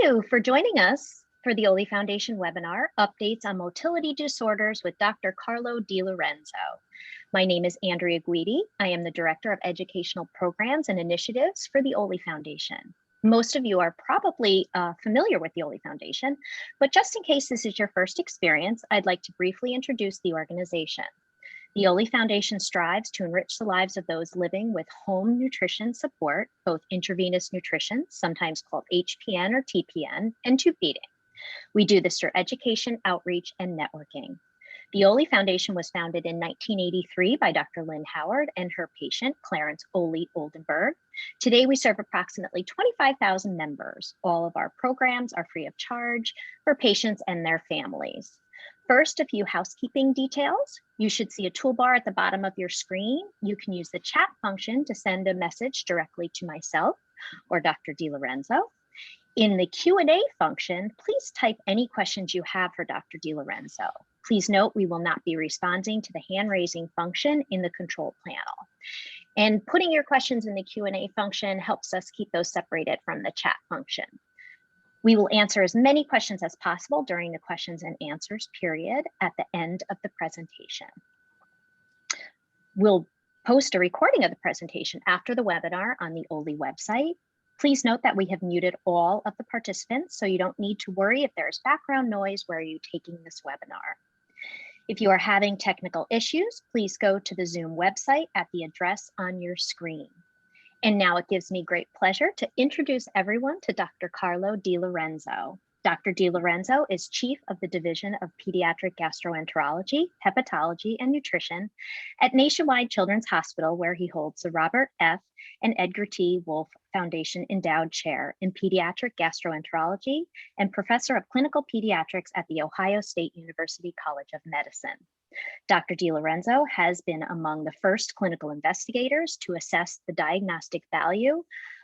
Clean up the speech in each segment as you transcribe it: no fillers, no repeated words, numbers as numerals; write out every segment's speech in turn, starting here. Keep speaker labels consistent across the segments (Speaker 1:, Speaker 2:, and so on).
Speaker 1: you for joining us for the Oley Foundation webinar, Updates on Motility Disorders with Dr. Carlo Di Lorenzo. My name is Andrea Guidi. I am the Director of Educational Programs and Initiatives for the Oley Foundation. Most of you are probably familiar with the Oley Foundation, but just in case this is your first experience, I'd like to briefly introduce the organization. The Oley Foundation strives to enrich the lives of those living with home nutrition support, both intravenous nutrition, sometimes called HPN or TPN, and tube feeding. We do this through education, outreach, and networking. The Oley Foundation was founded in 1983 by Dr. Lynn Howard and her patient, Clarence Oley Oldenburg. Today, we serve approximately 25,000 members. All of our programs are free of charge for patients and their families. First, a few housekeeping details. You should see a toolbar at the bottom of your screen. You can use the chat function to send a message directly to myself or Dr. Di Lorenzo. In the Q&A function, please type any questions you have for Dr. Di Lorenzo. Please note we will not be responding to the hand-raising function in the control panel. And putting your questions in the Q&A function helps us keep those separated from the chat function. We will answer as many questions as possible during the questions and answers period at the end of the presentation. We'll post a recording of the presentation after the webinar on the Oley website. Please note that we have muted all of the participants, so you don't need to worry if there's background noise where you're taking this webinar. If you are having technical issues, please go to the Zoom website at the address on your screen. And now it gives me great pleasure to introduce everyone to Dr. Carlo Di Lorenzo. Dr. Di Lorenzo is Chief of the Division of Pediatric Gastroenterology, Hepatology, and Nutrition at Nationwide Children's Hospital, where he holds the Robert F. and Edgar T. Wolfe Foundation Endowed Chair in Pediatric Gastroenterology and Professor of Clinical Pediatrics at The Ohio State University College of Medicine. Dr. Di Lorenzo has been among the first clinical investigators to assess the diagnostic value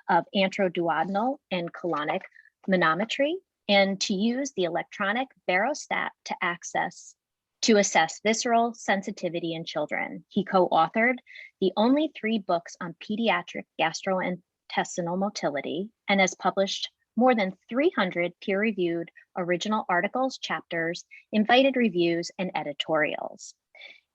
Speaker 1: of intraduodenal and colonic manometry and to use the electronic barostat to assess visceral sensitivity in children. He co-authored the only 3 books on pediatric gastrointestinal motility and has published more than 300 peer-reviewed original articles, chapters, invited reviews, and editorials.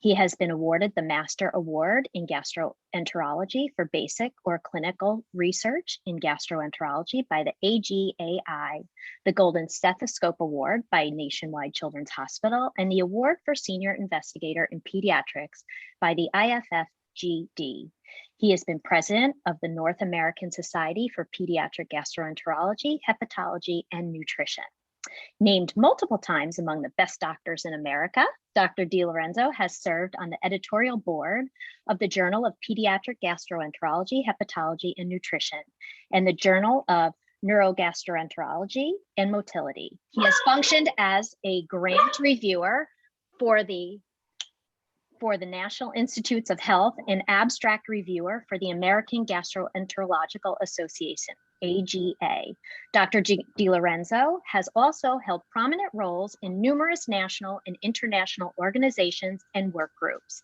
Speaker 1: He has been awarded the Master Award in Gastroenterology for basic or clinical research in gastroenterology by the AGAI, the Golden Stethoscope Award by Nationwide Children's Hospital, and the Award for Senior Investigator in Pediatrics by the IFFGD. He has been president of the North American Society for Pediatric Gastroenterology, Hepatology, and Nutrition. Named multiple times among the best doctors in America, Dr. Di Lorenzo has served on the editorial board of the Journal of Pediatric Gastroenterology, Hepatology, and Nutrition, and the Journal of Neurogastroenterology and Motility. He has functioned as a grant reviewer for the National Institutes of Health and abstract reviewer for the American Gastroenterological Association, AGA. Dr. Di Lorenzo has also held prominent roles in numerous national and international organizations and work groups.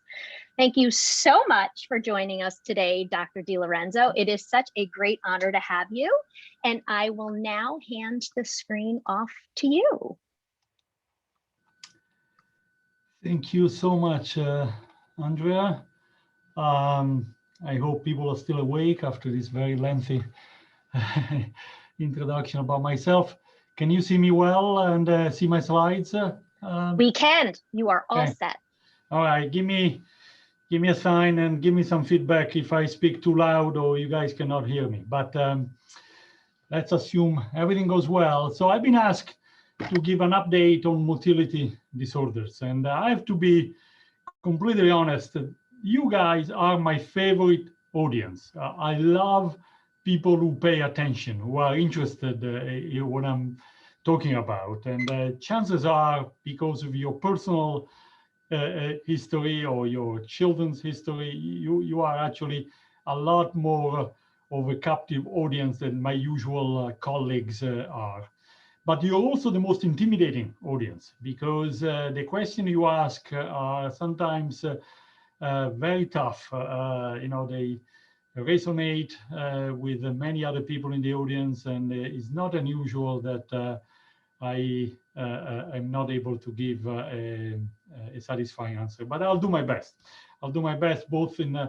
Speaker 1: Thank you so much for joining us today, Dr. Di Lorenzo. It is such a great honor to have you, and I will now hand the screen off to you.
Speaker 2: Thank you so much, Andrea. I hope people are still awake after this very lengthy introduction about myself. Can you see me well and see my slides?
Speaker 1: We can. You are all set.
Speaker 2: All right. Give me a sign and give me some feedback if I speak too loud or you guys cannot hear me. But let's assume everything goes well. So I've been asked to give an update on motility disorders. And I have to be completely honest, you guys are my favorite audience. I love people who pay attention, who are interested in what I'm talking about. And chances are, because of your personal history or your children's history, you are actually a lot more of a captive audience than my usual colleagues are. But you're also the most intimidating audience because the questions you ask are sometimes very tough. You know, resonate with many other people in the audience, and it's not unusual that I'm not able to give a satisfying answer, but I'll do my best. I'll do my best both in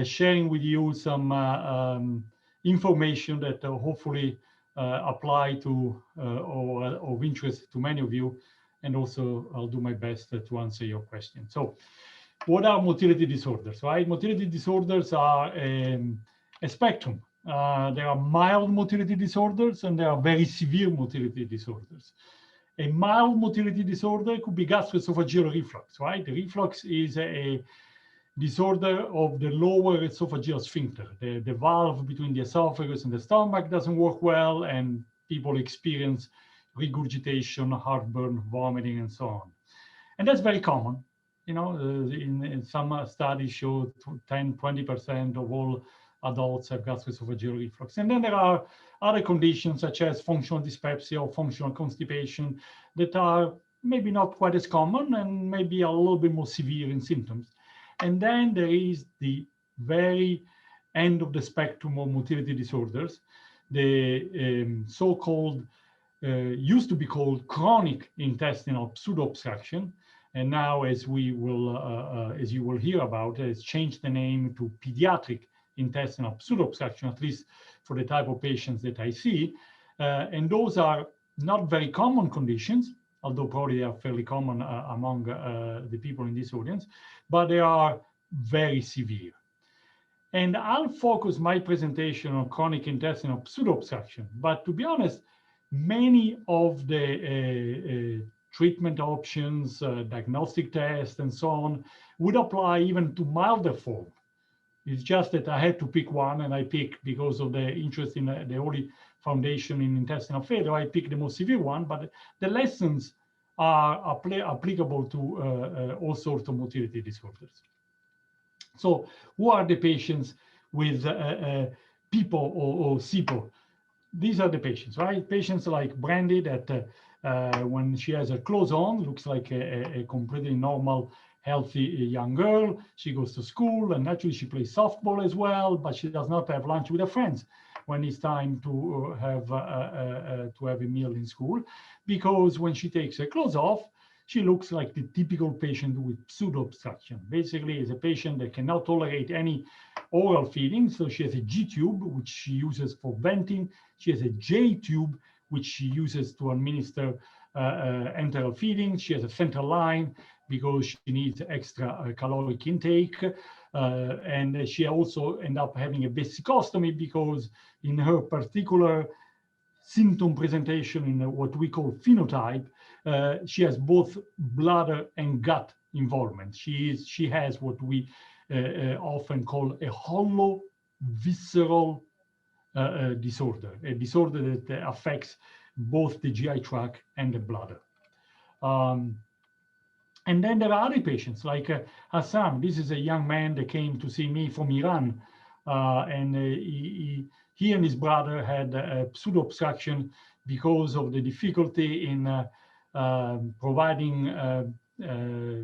Speaker 2: sharing with you some information that hopefully apply to or of interest to many of you, and also I'll do my best to answer your question. So, what are motility disorders, right? Motility disorders are a spectrum. There are mild motility disorders and there are very severe motility disorders. A mild motility disorder could be gastroesophageal reflux, right? The reflux is a disorder of the lower esophageal sphincter. The valve between the esophagus and the stomach doesn't work well, and people experience regurgitation, heartburn, vomiting, and so on. And that's very common. You know, in some studies show 10–20% of all adults have gastroesophageal reflux. And then there are other conditions such as functional dyspepsia or functional constipation that are maybe not quite as common and maybe a little bit more severe in symptoms. And then there is the very end of the spectrum of motility disorders, the so-called, used to be called chronic intestinal pseudo-obstruction. And now, as you will hear about, it's changed the name to pediatric intestinal pseudo-obstruction, at least for the type of patients that I see. And those are not very common conditions, although probably they are fairly common among the people in this audience, but they are very severe. And I'll focus my presentation on chronic intestinal pseudo-obstruction. But to be honest, many of the treatment options, diagnostic tests, and so on, would apply even to milder form. It's just that I had to pick one, and I picked, because of the interest in the Oley Foundation in intestinal failure, I picked the most severe one, but the lessons are applicable to all sorts of motility disorders. So who are the patients with PIPO or SIPO? These are the patients, right? Patients like Brandy that when she has her clothes on, looks like a completely normal, healthy young girl. She goes to school and naturally she plays softball as well, but she does not have lunch with her friends when it's time to have a meal in school, because when she takes her clothes off, she looks like the typical patient with pseudo-obstruction. Basically, is a patient that cannot tolerate any oral feeding. So she has a G tube, which she uses for venting. She has a J tube, which she uses to administer enteral feeding. She has a central line because she needs extra caloric intake. And she also ends up having a vesicostomy because in her particular symptom presentation in what we call phenotype, she has both bladder and gut involvement. She has what we often call a hollow visceral disorder, a disorder that affects both the GI tract and the bladder. And then there are other patients like Hassan. This is a young man that came to see me from Iran, and he and his brother had a pseudo-obstruction because of the difficulty in providing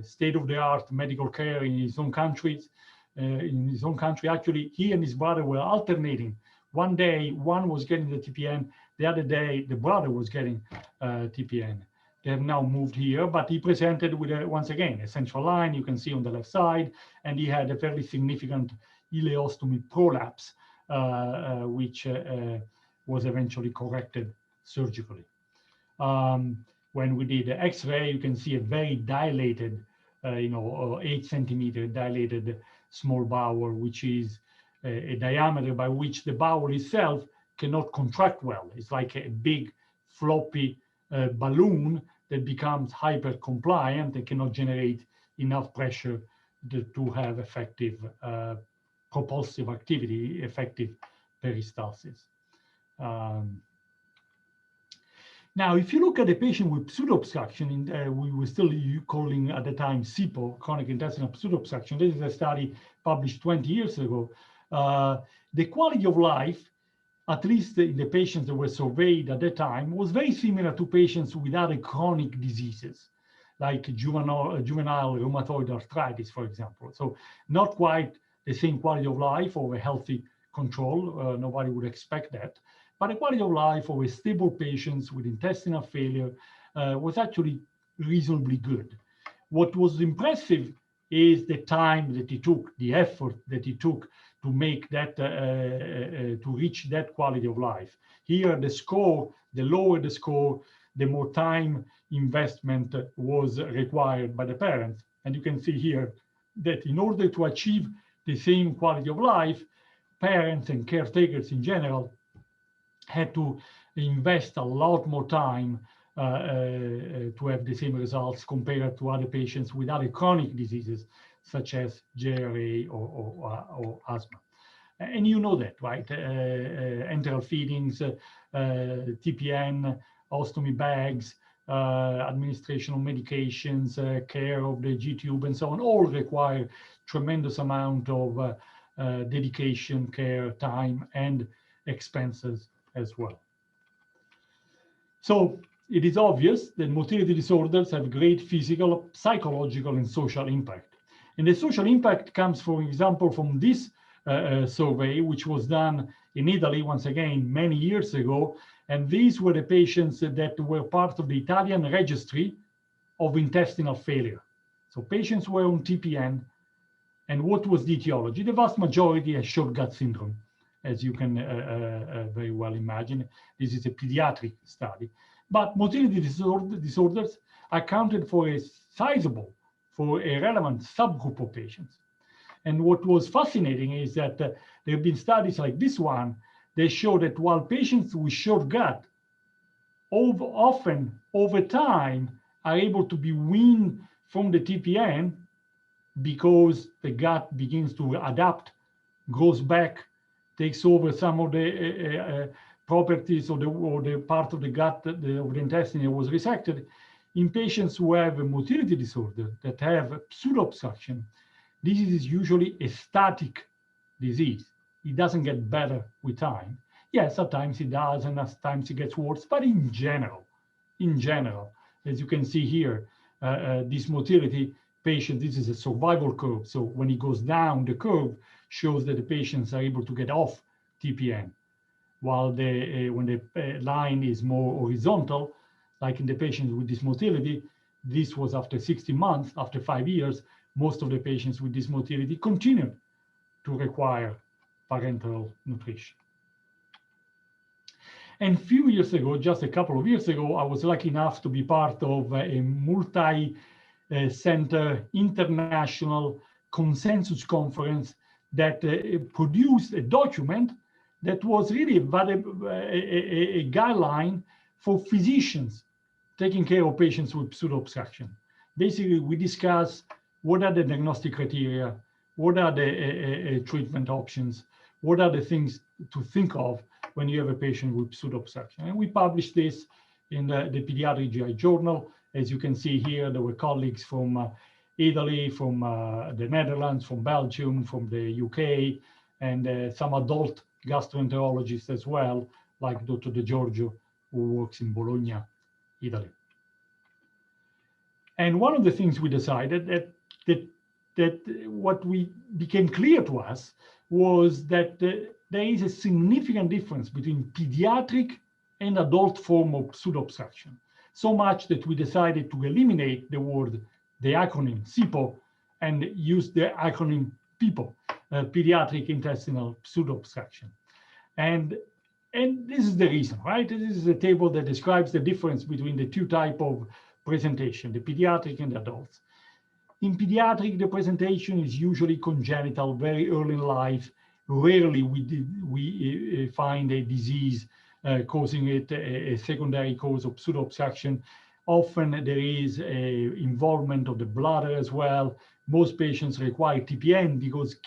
Speaker 2: state-of-the-art medical care in his own countries. Actually, he and his brother were alternating. One day, one was getting the TPN. The other day, the brother was getting TPN. They have now moved here, but he presented with, once again, a central line you can see on the left side, and he had a fairly significant ileostomy prolapse, which was eventually corrected surgically. When we did the X-ray, you can see a very dilated, 8 centimeter dilated small bowel, which is a diameter by which the bowel itself cannot contract well. It's like a big floppy balloon that becomes hyper compliant and cannot generate enough pressure to have effective propulsive activity, effective peristalsis. Now, if you look at a patient with pseudo-obstruction, we were still calling at the time SIPO, chronic intestinal pseudo-obstruction. This is a study published 20 years ago. The quality of life, at least in the patients that were surveyed at the time, was very similar to patients with other chronic diseases, like juvenile rheumatoid arthritis, for example. So not quite the same quality of life of a healthy control. Nobody would expect that. But the quality of life of a stable patients with intestinal failure was actually reasonably good. What was impressive is the time that it took, the effort that it took to make that, to reach that quality of life. Here, the score, the lower the score, the more time investment was required by the parents. And you can see here that in order to achieve the same quality of life, parents and caretakers in general had to invest a lot more time to have the same results compared to other patients with other chronic diseases, such as JRA or asthma. And you know that, right? Enteral feedings, TPN, ostomy bags, administration of medications, care of the G-tube, and so on, all require tremendous amount of dedication, care, time, and expenses as well. So it is obvious that motility disorders have great physical, psychological, and social impact. And the social impact comes, for example, from this survey, which was done in Italy, once again, many years ago. And these were the patients that were part of the Italian registry of intestinal failure. So patients were on TPN. And what was the etiology? The vast majority has short gut syndrome, as you can very well imagine. This is a pediatric study. But motility disorders accounted for a sizable, for a relevant subgroup of patients. And what was fascinating is that there have been studies like this one. They show that while patients with short gut often over time are able to be weaned from the TPN because the gut begins to adapt, grows back, takes over some of the properties or the part of the gut, of the intestine that was resected. In patients who have a motility disorder that have pseudo-obstruction, this is usually a static disease. It doesn't get better with time. Yes, sometimes it does, and sometimes it gets worse, but in general, as you can see here, this motility patient, this is a survival curve. So when it goes down, the curve shows that the patients are able to get off TPN, while when the line is more horizontal, like in the patient with this motility, this was after 60 months, after 5 years, most of the patients with this motility continued to require parenteral nutrition. And a few years ago, just a couple of years ago, I was lucky enough to be part of a multi-center international consensus conference that produced a document that was really a guideline for physicians taking care of patients with pseudo-obstruction. Basically, we discuss what are the diagnostic criteria, what are the treatment options, what are the things to think of when you have a patient with pseudo-obstruction. And we published this in the Pediatric GI Journal. As you can see here, there were colleagues from Italy, from the Netherlands, from Belgium, from the UK, and some adult gastroenterologists as well, like Dr. De Giorgio, who works in Bologna, Italy. And one of the things we decided that what became clear to us was that there is a significant difference between pediatric and adult form of pseudo-obstruction. So much that we decided to eliminate the acronym SIPO, and use the acronym PIPO, pediatric intestinal pseudo-obstruction. And this is the reason, right? This is a table that describes the difference between the two types of presentation, the pediatric and the adults. In pediatric, the presentation is usually congenital, very early in life. Rarely we find a disease causing it, a secondary cause of pseudo-obstruction. Often there is a involvement of the bladder as well. Most patients require TPN because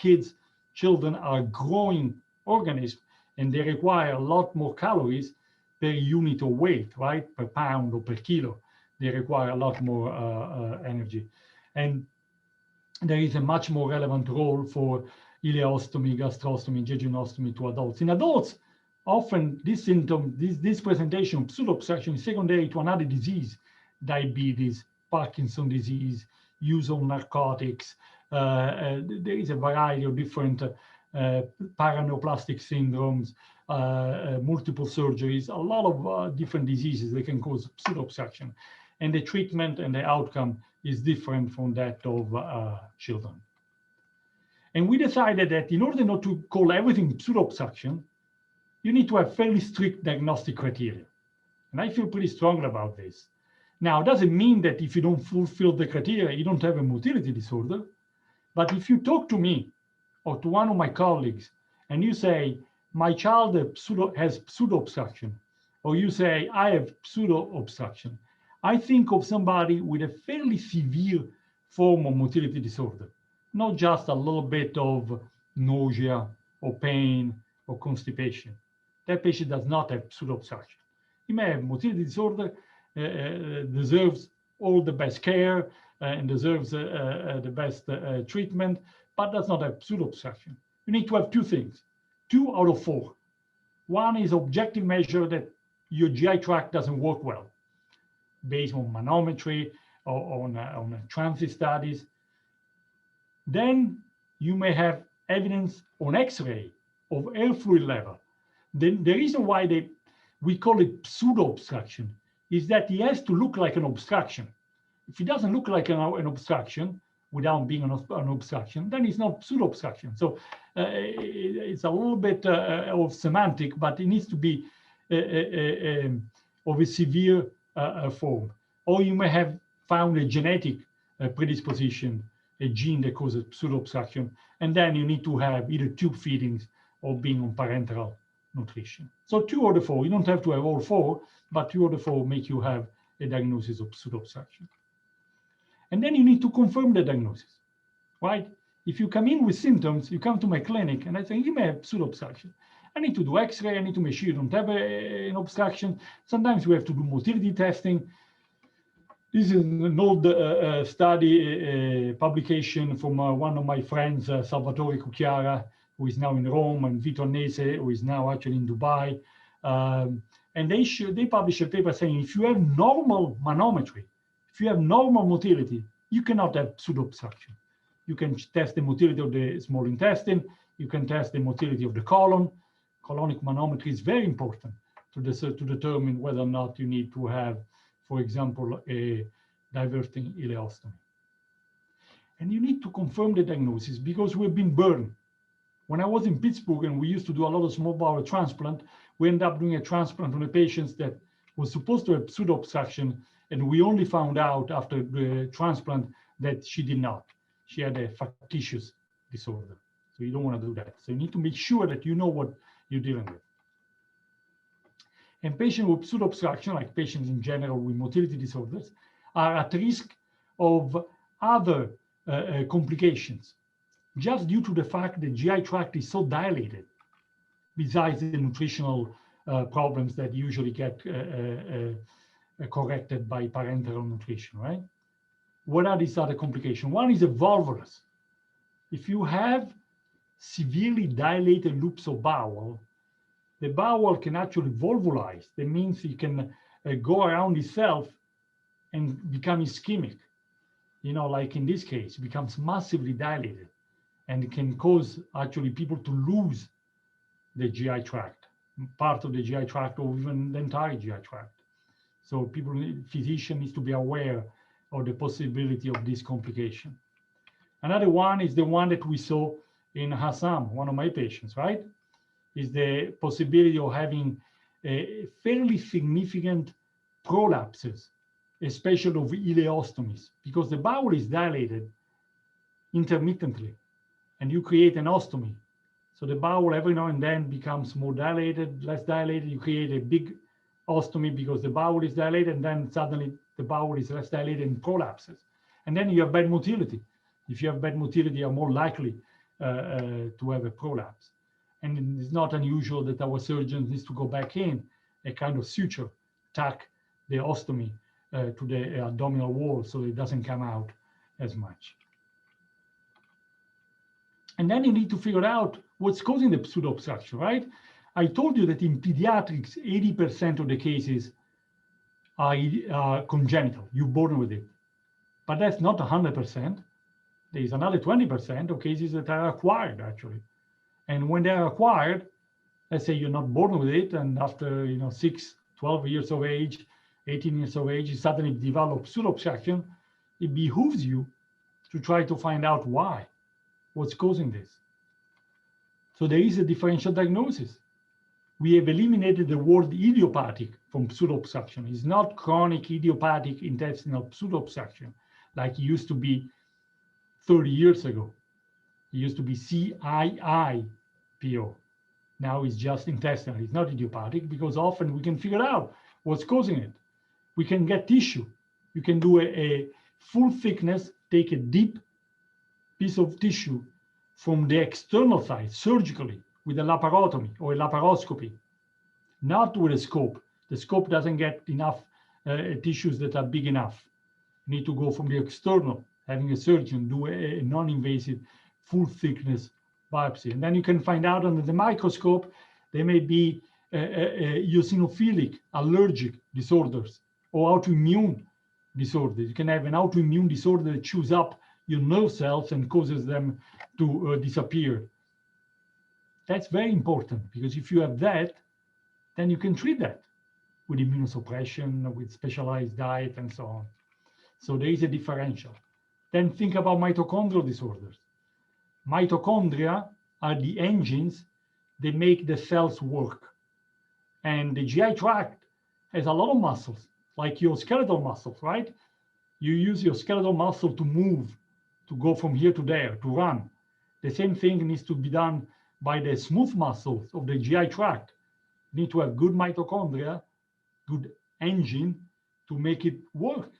Speaker 2: children are growing organisms, and they require a lot more calories per unit of weight, right? Per pound or per kilo. They require a lot more energy. And there is a much more relevant role for ileostomy, gastrostomy, jejunostomy to adults. In adults, often this symptom, this presentation of pseudo-obstruction is secondary to another disease, diabetes, Parkinson's disease, use of narcotics, There is a variety of different paraneoplastic syndromes, multiple surgeries, a lot of different diseases that can cause pseudo-obstruction. And the treatment and the outcome is different from that of children. And we decided that in order not to call everything pseudo-obstruction, you need to have fairly strict diagnostic criteria. And I feel pretty strongly about this. Now, it doesn't mean that if you don't fulfill the criteria, you don't have a motility disorder. But if you talk to me or to one of my colleagues and you say, my child has pseudo-obstruction, or you say, I have pseudo-obstruction, I think of somebody with a fairly severe form of motility disorder, not just a little bit of nausea or pain or constipation. That patient does not have pseudo-obstruction. He may have motility disorder, deserves all the best care and deserves the best treatment, but does not have pseudo-obstruction. You need to have two things, 2 out of 4. One is objective measure that your GI tract doesn't work well, based on manometry or on transit studies. Then you may have evidence on X-ray of air fluid level. The reason why we call it pseudo-obstruction is that it has to look like an obstruction. If it doesn't look like an obstruction without being an obstruction, then it's not pseudo-obstruction. So it's a little bit of semantic, but it needs to be of a severe form. Or you may have found a genetic predisposition, a gene that causes pseudo-obstruction, and then you need to have either tube feedings or being on parenteral nutrition. So 2 out of 4, you don't have to have all 4, but 2 out of 4 make you have a diagnosis of pseudo-obstruction. And then you need to confirm the diagnosis, right? If you come in with symptoms, you come to my clinic and I say, you may have pseudo-obstruction. I need to do X-ray, I need to make sure you don't have an obstruction. Sometimes we have to do motility testing. This is an old study publication from one of my friends, Salvatore Cucchiara, who is now in Rome, and Vito Annese, who is now actually in Dubai. And they publish a paper saying if you have normal manometry, if you have normal motility, you cannot have pseudo-obstruction. You can test the motility of the small intestine, you can test the motility of the colon. Colonic manometry is very important to determine whether or not you need to have, for example, a diverting ileostomy. And you need to confirm the diagnosis because we've been burned. When I was in Pittsburgh and we used to do a lot of small bowel transplant, we ended up doing a transplant on a patient that was supposed to have pseudo-obstruction, and we only found out after the transplant that she did not. She had a factitious disorder. So you don't want to do that. So you need to make sure that you know what you're dealing with. And patients with pseudo-obstruction, like patients in general with motility disorders, are at risk of other complications, just due to the fact the GI tract is so dilated, besides the nutritional problems that usually get corrected by parenteral nutrition, right? What are these other complications? One is a volvulus. If you have severely dilated loops of bowel, the bowel can actually volvulize. That means it can go around itself and become ischemic. You know, like in this case, it becomes massively dilated, and it can cause actually people to lose the GI tract, part of the GI tract, or even the entire GI tract. So physician needs to be aware of the possibility of this complication. Another one is the one that we saw in Hassam, one of my patients, right? Is the possibility of having a fairly significant prolapses, especially of ileostomies, because the bowel is dilated intermittently, and you create an ostomy. So the bowel every now and then becomes more dilated, less dilated. You create a big ostomy because the bowel is dilated, and then suddenly the bowel is less dilated and prolapses. And then you have bad motility. If you have bad motility, you're more likely to have a prolapse. And it's not unusual that our surgeons need to go back in, a kind of suture, tack the ostomy to the abdominal wall so it doesn't come out as much. And then you need to figure out what's causing the pseudo-obstruction, right? I told you that in pediatrics, 80% of the cases are congenital. You're born with it. But that's not 100%. There's another 20% of cases that are acquired, actually. And when they're acquired, let's say you're not born with it, and after 6, 12 years of age, 18 years of age, you suddenly develop pseudo-obstruction, it behooves you to try to find out why, what's causing this. So there is a differential diagnosis. We have eliminated the word idiopathic from pseudo-obstruction. It's not chronic idiopathic intestinal pseudo-obstruction like it used to be 30 years ago. It used to be CIIPO. Now it's just intestinal. It's not idiopathic because often we can figure out what's causing it. We can get tissue. You can do a full thickness, take a deep piece of tissue from the external side surgically with a laparotomy or a laparoscopy, not with a scope. The scope doesn't get enough tissues that are big enough. You need to go from the external, having a surgeon do a non-invasive full thickness biopsy. And then you can find out under the microscope, there may be eosinophilic, allergic disorders or autoimmune disorders. You can have an autoimmune disorder that chews up your nerve cells and causes them to disappear. That's very important because if you have that, then you can treat that with immunosuppression, with specialized diet, and so on. So there is a differential. Then think about mitochondrial disorders. Mitochondria are the engines that make the cells work. And the GI tract has a lot of muscles, like your skeletal muscles, right? You use your skeletal muscle to move, to go from here to there, to run. The same thing needs to be done by the smooth muscles of the GI tract. You need to have good mitochondria, good engine to make it work.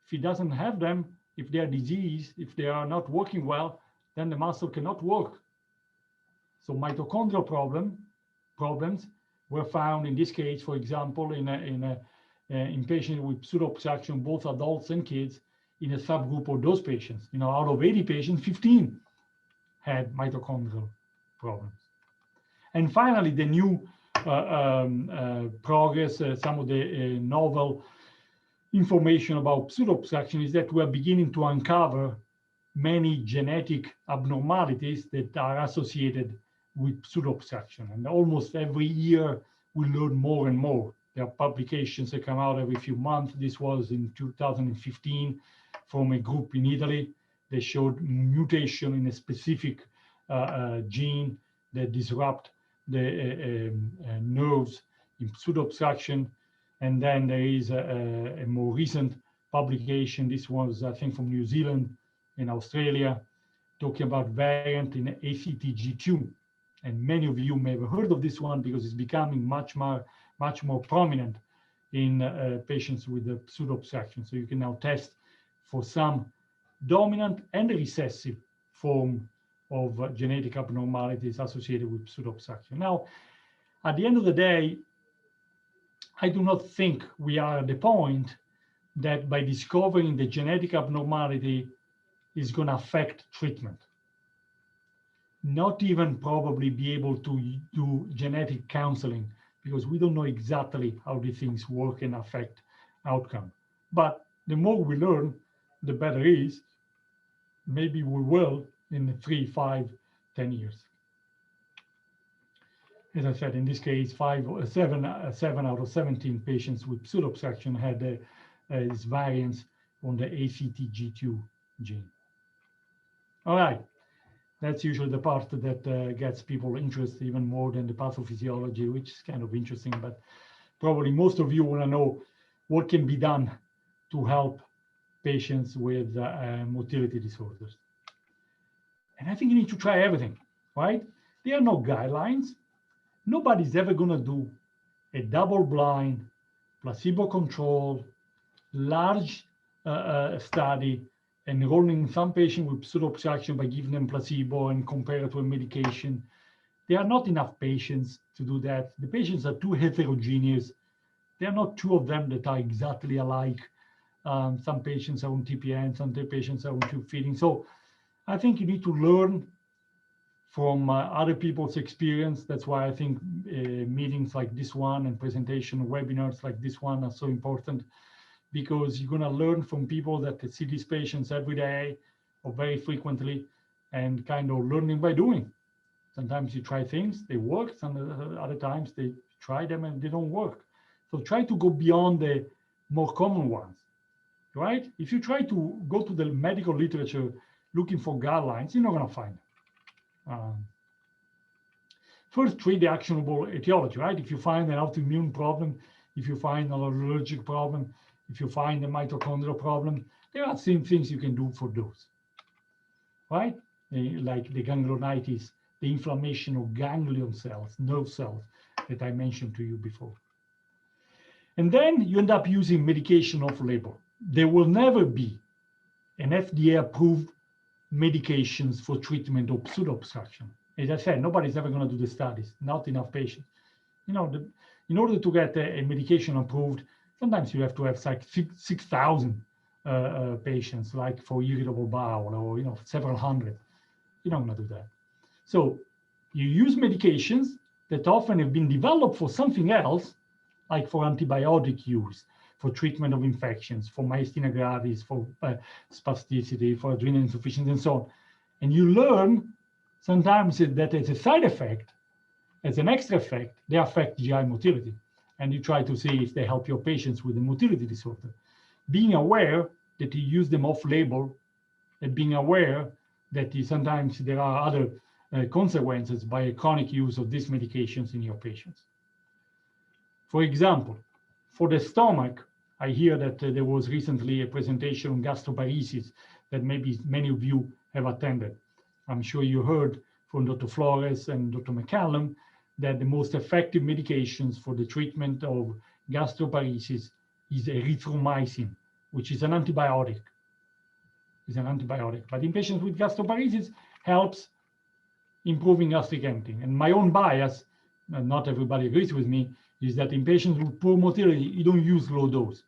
Speaker 2: If it doesn't have them, if they are diseased, if they are not working well, then the muscle cannot work. So mitochondrial problems were found in this case, for example, in patients with pseudo-obstruction, both adults and kids, in a subgroup of those patients. Out of 80 patients, 15 had mitochondrial problems. And finally, the new progress, some of the novel information about pseudo-obstruction is that we are beginning to uncover many genetic abnormalities that are associated with pseudo-obstruction. And almost every year, we learn more and more. There are publications that come out every few months. This was in 2015 from a group in Italy. They showed mutation in a specific gene that disrupt the nerves in pseudo-obstruction. And then there is a more recent publication. This was, I think, from New Zealand in Australia, talking about variant in ACTG2. And many of you may have heard of this one because it's becoming much more prominent in patients with the pseudo-obstruction. So you can now test for some dominant and recessive form of genetic abnormalities associated with pseudo-obstruction. Now, at the end of the day, I do not think we are at the point that by discovering the genetic abnormality is going to affect treatment. Not even probably be able to do genetic counseling because we don't know exactly how these things work and affect outcome. But the more we learn, the better it is. Maybe we will in 3, 5, 10 years. As I said, in this case, 7 out of 17 patients with pseudo-obstruction had this variance on the ACTG2 gene. All right, that's usually the part that gets people interested even more than the pathophysiology, which is kind of interesting, but probably most of you want to know what can be done to help patients with motility disorders. And I think you need to try everything, right? There are no guidelines. Nobody's ever going to do a double-blind, placebo-controlled, large study enrolling some patient with pseudo-obstruction by giving them placebo and compare it to a medication. There are not enough patients to do that. The patients are too heterogeneous. There are not two of them that are exactly alike. Some patients are on TPN, some patients are on tube feeding. So I think you need to learn from other people's experience. That's why I think meetings like this one and presentation webinars like this one are so important, because you're going to learn from people that see these patients every day or very frequently, and kind of learning by doing. Sometimes you try things, they work, some other times they try them and they don't work. So try to go beyond the more common ones, right? If you try to go to the medical literature looking for guidelines, you're not gonna find them. First, treat the actionable etiology, right? If you find an autoimmune problem, if you find an allergic problem, if you find a mitochondrial problem, there are some things you can do for those, right? Like the ganglionitis, the inflammation of ganglion cells, nerve cells that I mentioned to you before. And then you end up using medication off-label. There will never be an FDA-approved medications for treatment of pseudo-obstruction. As I said, nobody's ever going to do the studies, not enough patients. You know, in order to get a medication approved, sometimes you have to have like 6,000 patients, like for irritable bowel, or, you know, several hundred. You don't want to do that. So you use medications that often have been developed for something else, like for antibiotic use, for treatment of infections, for myasthenia gravis, for spasticity, for adrenal insufficiency, and so on. And you learn sometimes that as a side effect, as an extra effect, they affect GI motility. And you try to see if they help your patients with the motility disorder. Being aware that you use them off-label, and being aware that sometimes there are other consequences by a chronic use of these medications in your patients. For example, for the stomach, I hear that there was recently a presentation on gastroparesis that maybe many of you have attended. I'm sure you heard from Dr. Flores and Dr. McCallum that the most effective medications for the treatment of gastroparesis is erythromycin, which is an antibiotic. It's an antibiotic, but in patients with gastroparesis helps improving gastric emptying. And my own bias, and not everybody agrees with me, is that in patients with poor motility, you don't use low dose.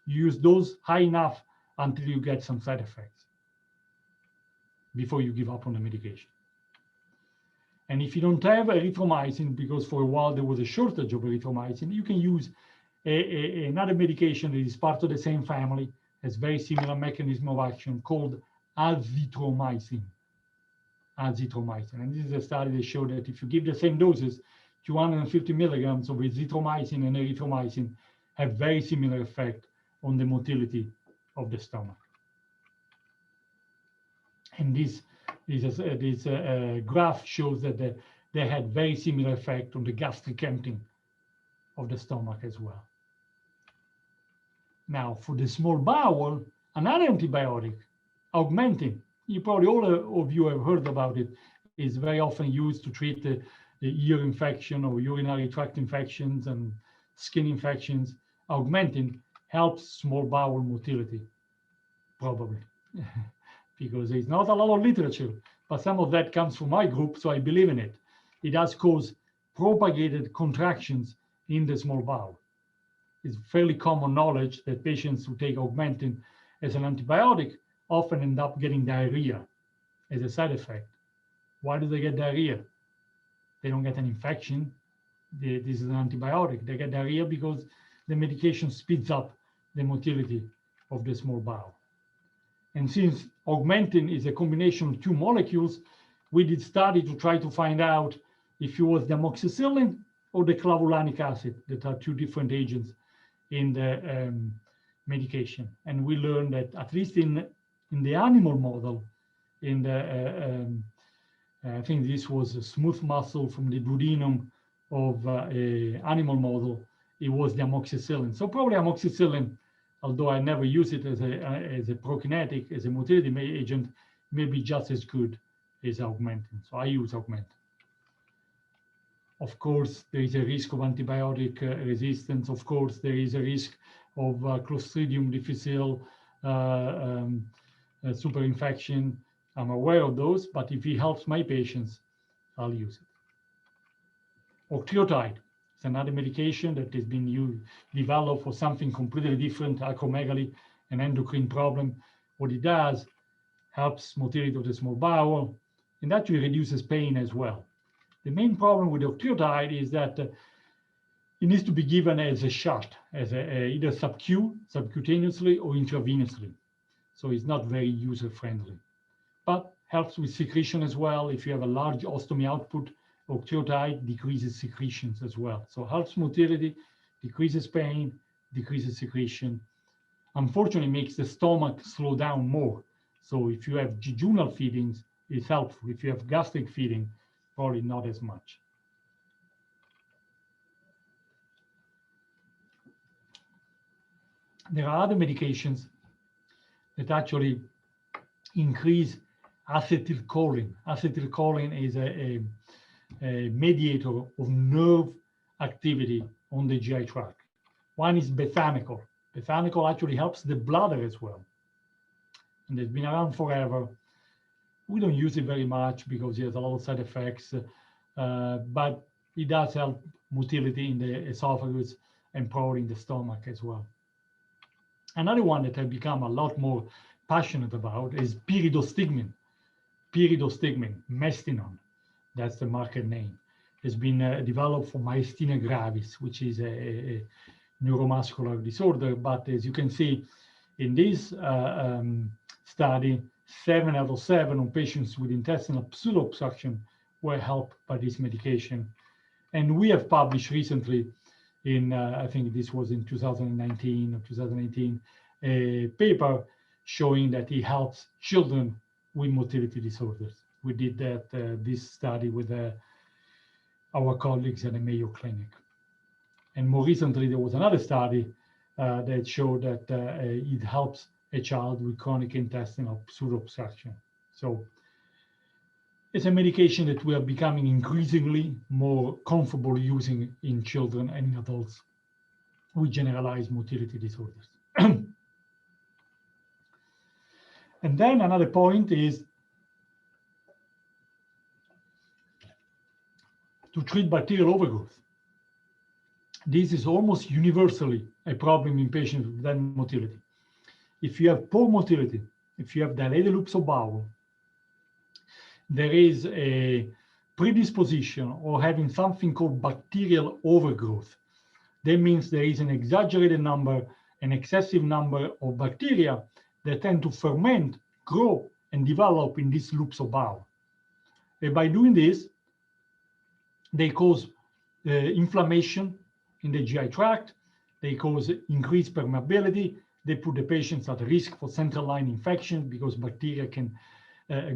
Speaker 2: You use dose high enough until you get some side effects before you give up on the medication. And if you don't have erythromycin, because for a while there was a shortage of erythromycin, you can use another medication that is part of the same family, has very similar mechanism of action, called azithromycin. Azithromycin. And this is a study that showed that if you give the same doses, 250 milligrams of azithromycin and erythromycin have very similar effect on the motility of the stomach. And this graph shows that they had very similar effect on the gastric emptying of the stomach as well. Now, for the small bowel, another antibiotic, Augmentin, you probably all of you have heard about it, is very often used to treat the ear infection or urinary tract infections and skin infections. Augmentin helps small bowel motility, probably, because there's not a lot of literature, but some of that comes from my group, so I believe in it. It does cause propagated contractions in the small bowel. It's fairly common knowledge that patients who take Augmentin as an antibiotic often end up getting diarrhea as a side effect. Why do they get diarrhea? They don't get an infection. This is an antibiotic. They get diarrhea because the medication speeds up the motility of the small bowel. And since Augmentin is a combination of two molecules, we did study to try to find out if it was the amoxicillin or the clavulanic acid that are two different agents in the medication. And we learned that at least in the animal model, in the I think this was a smooth muscle from the duodenum of a animal model, it was the amoxicillin. So probably amoxicillin, although I never use it as a prokinetic, as a motility agent, may be just as good as Augmentin. So I use Augmentin. Of course, there is a risk of antibiotic resistance. Of course, there is a risk of Clostridium difficile superinfection. I'm aware of those, but if it helps my patients, I'll use it. Octreotide is another medication that has been developed for something completely different, acromegaly, an endocrine problem. What it does, helps motility of the small bowel, and actually reduces pain as well. The main problem with octreotide is that it needs to be given as a shot, as either subcutaneously or intravenously. So it's not very user-friendly. but helps with secretion as well. If you have a large ostomy output, octreotide decreases secretions as well. So helps motility, decreases pain, decreases secretion. Unfortunately, makes the stomach slow down more. So if you have jejunal feedings, it's helpful. If you have gastric feeding, probably not as much. There are other medications that actually increase acetylcholine. Acetylcholine is a mediator of nerve activity on the GI tract. One is bethanechol. Bethanechol actually helps the bladder as well. And it's been around forever. We don't use it very much because it has a lot of side effects, but it does help motility in the esophagus and probably in the stomach as well. Another one that I've become a lot more passionate about is pyridostigmine. Pyridostigmine, Mestinon, that's the market name. It's been developed for myasthenia gravis, which is a neuromuscular disorder. But as you can see in this study, 7 out of 7 on patients with intestinal pseudo-obstruction were helped by this medication. And we have published recently in, I think this was in 2019 or 2018, a paper showing that it helps children with motility disorders. We did that, this study with our colleagues at the Mayo Clinic. And more recently, there was another study that showed that it helps a child with chronic intestinal pseudo-obstruction. So it's a medication that we are becoming increasingly more comfortable using in children and in adults with generalized motility disorders. And then another point is to treat bacterial overgrowth. This is almost universally a problem in patients with that motility. If you have poor motility, if you have dilated loops of bowel, there is a predisposition or having something called bacterial overgrowth. That means there is an exaggerated number, an excessive number of bacteria that tend to ferment, grow, and develop in these loops of bowel. And by doing this, they cause inflammation in the GI tract, they cause increased permeability, they put the patients at risk for central line infection because bacteria can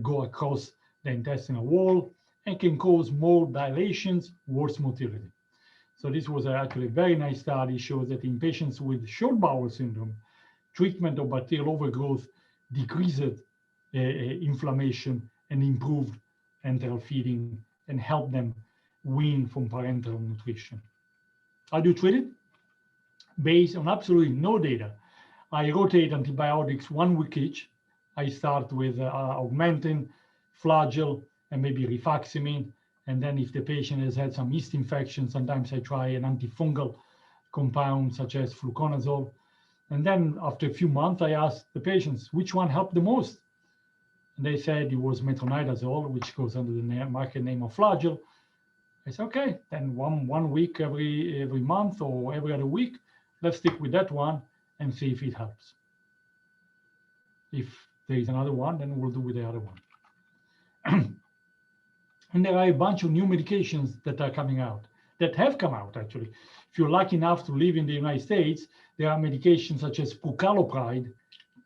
Speaker 2: go across the intestinal wall and can cause more dilations, worse motility. So this was actually a very nice study, shows that in patients with short bowel syndrome, treatment of bacterial overgrowth decreased inflammation and improved enteral feeding and helped them wean from parenteral nutrition. How do you treat it? Based on absolutely no data, I rotate antibiotics 1 week each. I start with Augmentin, Flagyl, and maybe rifaximin. And then if the patient has had some yeast infection, sometimes I try an antifungal compound such as fluconazole. And then after a few months, I asked the patients, which one helped the most? And they said it was metronidazole, which goes under the market name of Flagyl. I said, okay, then one week every month or every other week, let's stick with that one and see if it helps. If there is another one, then we'll do with the other one. And there are a bunch of new medications that are coming out, that have come out actually. If you're lucky enough to live in the United States, there are medications such as prucalopride,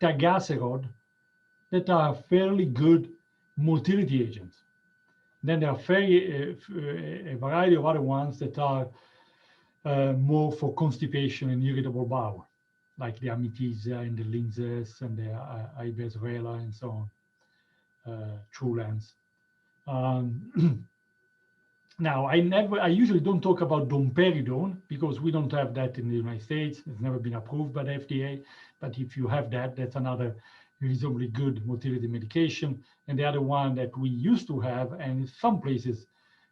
Speaker 2: Tagatha, that are fairly good motility agents. Then there are a variety of other ones that are more for constipation and irritable bowel, like the Amitiza and the Linzess and the Ibezrela and so on, Trulance. Now, I usually don't talk about domperidone because we don't have that in the United States. It's never been approved by the FDA. But if you have that, that's another reasonably good motility medication. And the other one that we used to have, and some places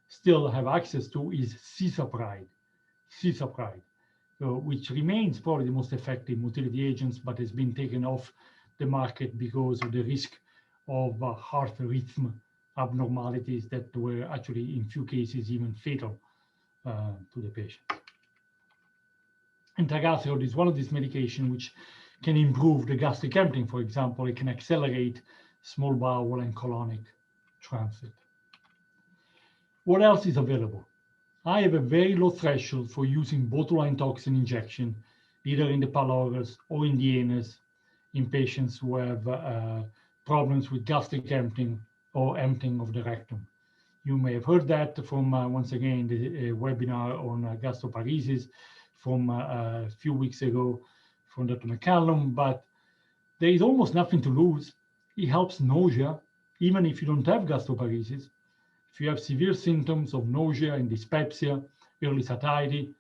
Speaker 2: still have access to, is cisapride, which remains probably the most effective motility agents, but has been taken off the market because of the risk of heart rhythm abnormalities that were actually, in few cases, even fatal to the patient. And Tagatha is one of these medications which can improve the gastric emptying, for example. It can accelerate small bowel and colonic transit. What else is available? I have a very low threshold for using botulinum toxin injection, either in the pylorus or in the anus, in patients who have problems with gastric emptying or emptying of the rectum. You may have heard that from, once again, the webinar on gastroparesis from a few weeks ago from Dr. McCallum, but there is almost nothing to lose. It helps nausea, even if you don't have gastroparesis. If you have severe symptoms of nausea and dyspepsia, early satiety,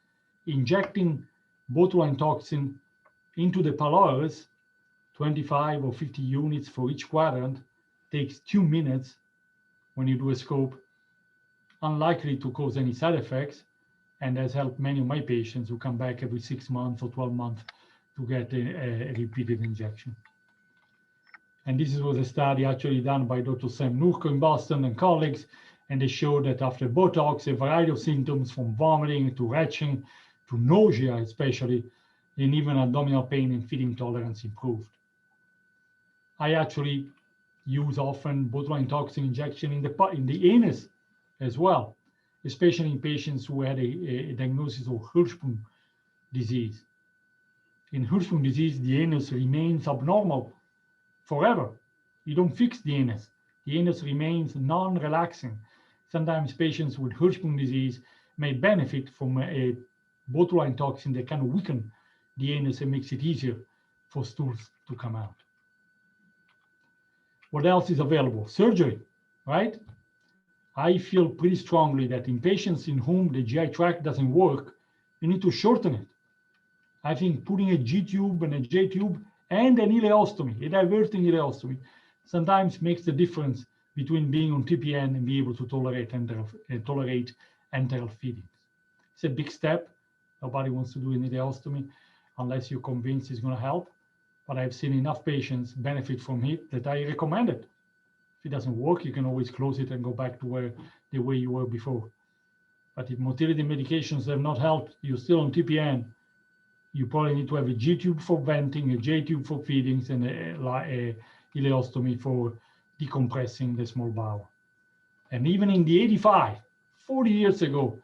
Speaker 2: injecting botulinum toxin into the pylorus, 25 or 50 units for each quadrant, takes 2 minutes when you do a scope, unlikely to cause any side effects, and has helped many of my patients who come back every 6 months or 12 months to get a repeated injection. And this was a study actually done by Dr. Sam Nurko in Boston and colleagues, and they showed that after Botox, a variety of symptoms from vomiting to retching to nausea especially, and even abdominal pain and feeding tolerance improved. I actually use often botulinum toxin injection in the anus as well, especially in patients who had a diagnosis of Hirschsprung disease. In Hirschsprung disease, the anus remains abnormal forever. You don't fix the anus. The anus remains non-relaxing. Sometimes patients with Hirschsprung disease may benefit from a botulinum toxin that can weaken the anus and makes it easier for stools to come out. What else is available? Surgery, right? I feel pretty strongly that in patients in whom the GI tract doesn't work, you need to shorten it. I think putting a G tube and a J tube and an ileostomy, a diverting ileostomy, sometimes makes the difference between being on TPN and be able to tolerate enteral feedings. It's a big step. Nobody wants to do an ileostomy unless you're convinced it's going to help. But I've seen enough patients benefit from it that I recommend it. If it doesn't work, you can always close it and go back to the way you were before. But if motility medications have not helped, you're still on TPN, you probably need to have a G tube for venting, a J tube for feedings, and a ileostomy for decompressing the small bowel. And even in the 40 years ago,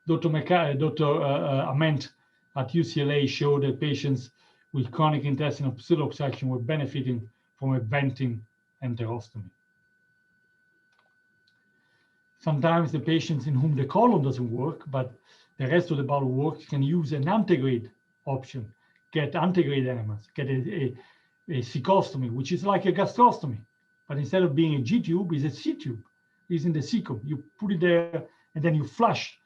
Speaker 2: Dr. Ament at UCLA showed that patients with chronic intestinal pseudo obstruction were benefiting from a venting enterostomy. Sometimes the patients in whom the colon doesn't work, but the rest of the bowel works, can use an Antigrade option, get Antigrade enemas, get a cecostomy, which is like a gastrostomy. But instead of being a G tube, it's a C tube. It's in the cecum. You put it there, and then you flush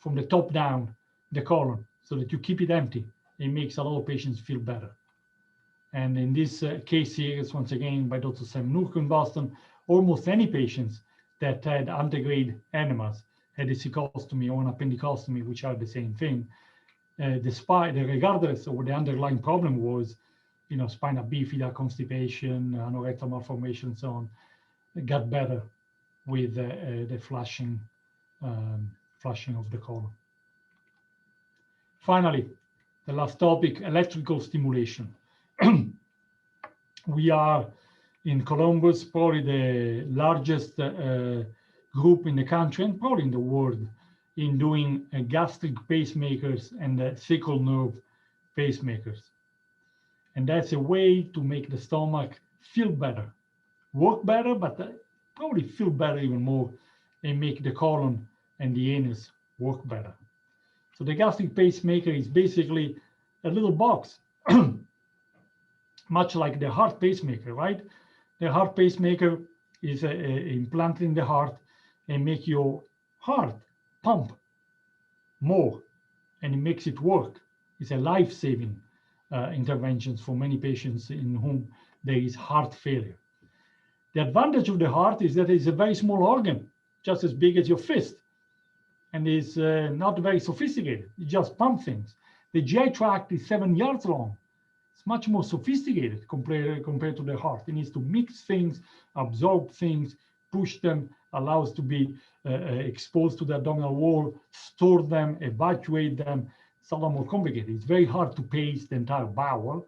Speaker 2: from the top down the colon so that you keep it empty. It makes a lot of patients feel better. And in this case series, once again, by Dr. Sam Nurko in Boston, almost any patients that had Antigrade enemas had a cecostomy or an appendicostomy, which are the same thing. Despite, regardless of what the underlying problem was, spina bifida, constipation, anorectal malformation, and so on, it got better with the flushing of the colon. Finally, the last topic, electrical stimulation. We are in Columbus, probably the largest group in the country and probably in the world in doing gastric pacemakers and sacral nerve pacemakers. And that's a way to make the stomach feel better, work better, but probably feel better even more, and make the colon and the anus work better. So the gastric pacemaker is basically a little box, much like the heart pacemaker, right? The heart pacemaker is implanted in the heart and make your heart pump more, and it makes it work. It's a life-saving interventions for many patients in whom there is heart failure. The advantage of the heart is that it's a very small organ, just as big as your fist, and is not very sophisticated. It just pumps things. The GI tract is 7 yards long. It's much more sophisticated compared to the heart. It needs to mix things, absorb things, push them, allows to be exposed to the abdominal wall, store them, evacuate them. It's a lot more complicated. It's very hard to pace the entire bowel,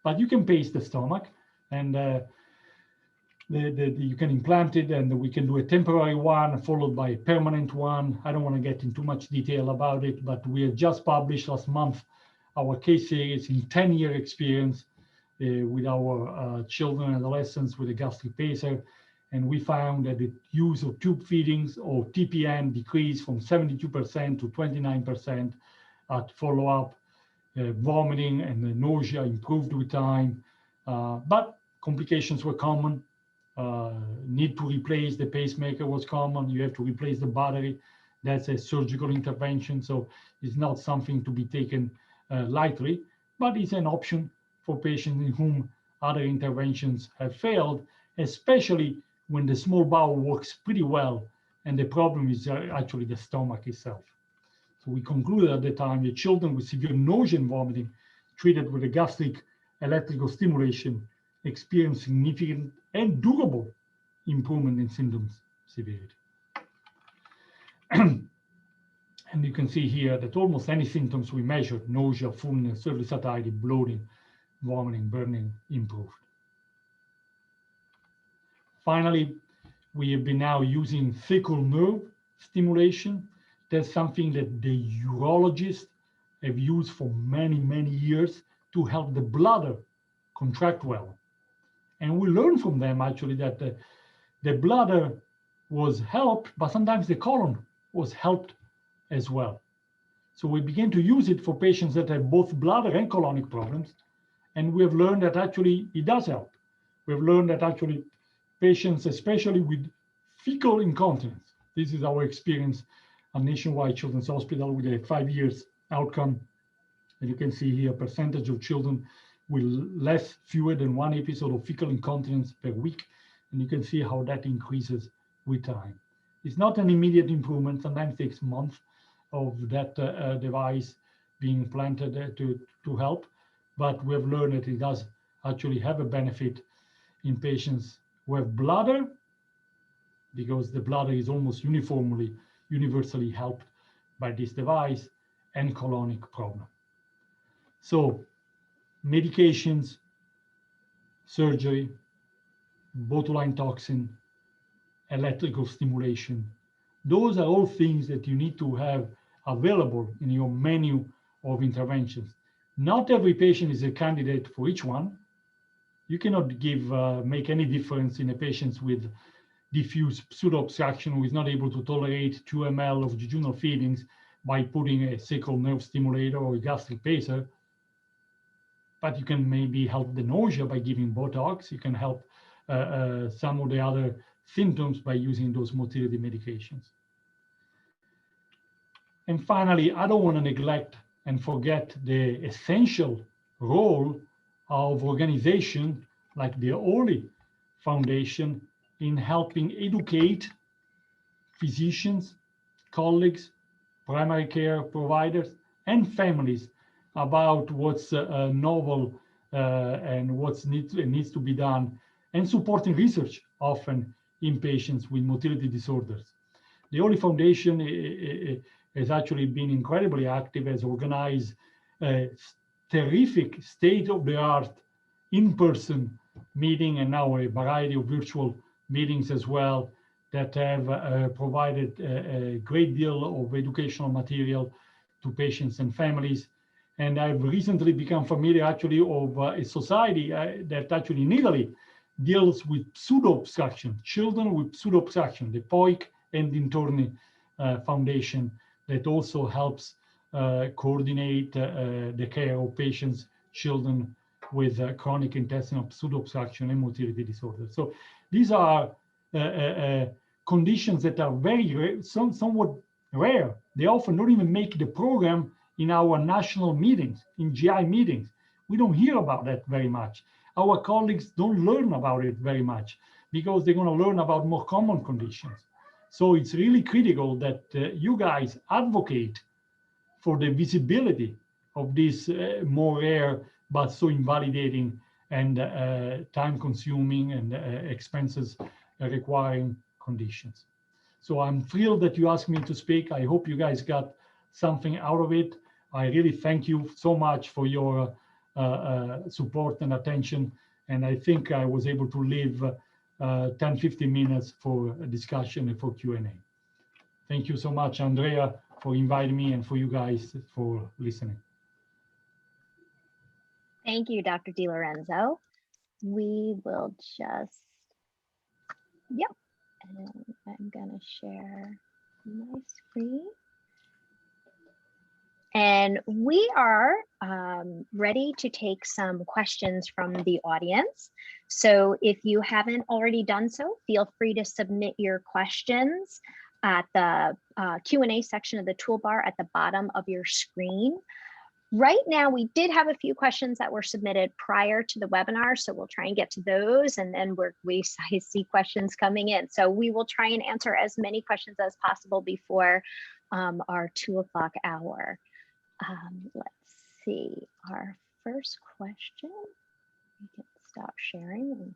Speaker 2: but you can pace the stomach. And you can implant it, and we can do a temporary one followed by a permanent one. I don't want to get into much detail about it, but we have just published last month our case series in 10-year experience with our children and adolescents with a gastric pacer. And we found that the use of tube feedings or TPN decreased from 72% to 29% at follow-up. Vomiting and the nausea improved with time, but complications were common. Need to replace the pacemaker was common. You have to replace the battery. That's a surgical intervention, so it's not something to be taken lightly, but it's an option for patients in whom other interventions have failed, especially when the small bowel works pretty well and the problem is actually the stomach itself. So we concluded at the time that children with severe nausea and vomiting treated with a gastric electrical stimulation experienced significant and durable improvement in symptoms severity. And you can see here that almost any symptoms we measured, nausea, fullness, surface satiety, bloating, vomiting, burning, improved. Finally, we have been now using sacral nerve stimulation. That's something that the urologists have used for many, many years to help the bladder contract well. And we learned from them actually that the bladder was helped, but sometimes the colon was helped as well. So we began to use it for patients that have both bladder and colonic problems. And we have learned that actually it does help. We've learned that actually patients, especially with fecal incontinence, this is our experience at Nationwide Children's Hospital with a 5 years outcome. And you can see here percentage of children with fewer than one episode of fecal incontinence per week. And you can see how that increases with time. It's not an immediate improvement, sometimes it takes months of that device being implanted to help, but we have learned that it does actually have a benefit in patients who have bladder, because the bladder is almost universally helped by this device, and colonic problem. So medications, surgery, botulinum toxin, electrical stimulation, those are all things that you need to have available in your menu of interventions. Not every patient is a candidate for each one. You cannot make any difference in a patient with diffuse pseudo-obstruction who is not able to tolerate 2 ml of jejunal feedings by putting a sacral nerve stimulator or a gastric pacer. But you can maybe help the nausea by giving Botox. You can help some of the other symptoms by using those motility medications. And finally, I don't want to neglect and forget the essential role of organization like the Oley Foundation in helping educate physicians, colleagues, primary care providers, and families about what's novel and what needs to be done, and supporting research often in patients with motility disorders. The Oley Foundation has actually been incredibly active, has organized terrific state-of-the-art in-person meeting and now a variety of virtual meetings as well that have provided a great deal of educational material to patients and families. And I've recently become familiar actually of a society that actually in Italy deals with pseudo-obstruction, children with pseudo-obstruction, the POIC and Intorni Foundation, that also helps coordinate the care of patients, children with chronic intestinal pseudo-obstruction and motility disorders. So these are conditions that are very somewhat rare. They often don't even make the program in our national meetings, in GI meetings. We don't hear about that very much. Our colleagues don't learn about it very much because they're going to learn about more common conditions. So it's really critical that you guys advocate for the visibility of these more rare but so invalidating and time-consuming and expenses requiring conditions. So I'm thrilled that you asked me to speak. I hope you guys got something out of it. I really thank you so much for your support and attention. And I think I was able to leave 10-15 minutes for a discussion and for Q&A. Thank you so much, Andrea, for inviting me and for you guys for listening.
Speaker 1: Thank you, Dr. Di Lorenzo. We will just, yep, and I'm gonna share my screen. And we are ready to take some questions from the audience. So if you haven't already done so, feel free to submit your questions at the Q&A section of the toolbar at the bottom of your screen. Right now, we did have a few questions that were submitted prior to the webinar, so we'll try and get to those, and then I see questions coming in. So we will try and answer as many questions as possible before our 2 o'clock hour. Let's see, our first question. We can stop sharing.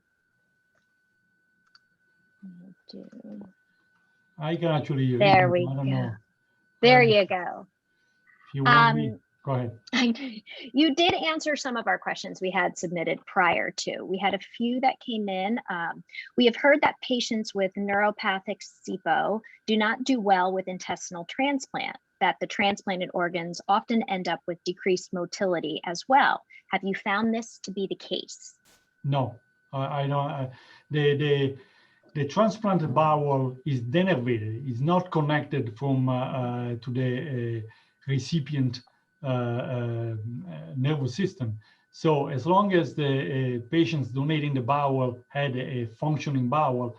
Speaker 1: And we'll
Speaker 2: I can actually read.
Speaker 1: There we
Speaker 2: I don't
Speaker 1: go.
Speaker 2: know.
Speaker 1: There you go.
Speaker 2: If you want me, go ahead.
Speaker 1: You did answer some of our questions we had submitted prior to. We had a few that came in. We have heard that patients with neuropathic SIBO do not do well with intestinal transplant, that the transplanted organs often end up with decreased motility as well. Have you found this to be the case?
Speaker 2: No, I don't. The transplanted bowel is denervated. It's not connected from to the recipient nervous system. So as long as the patients donating the bowel had a functioning bowel,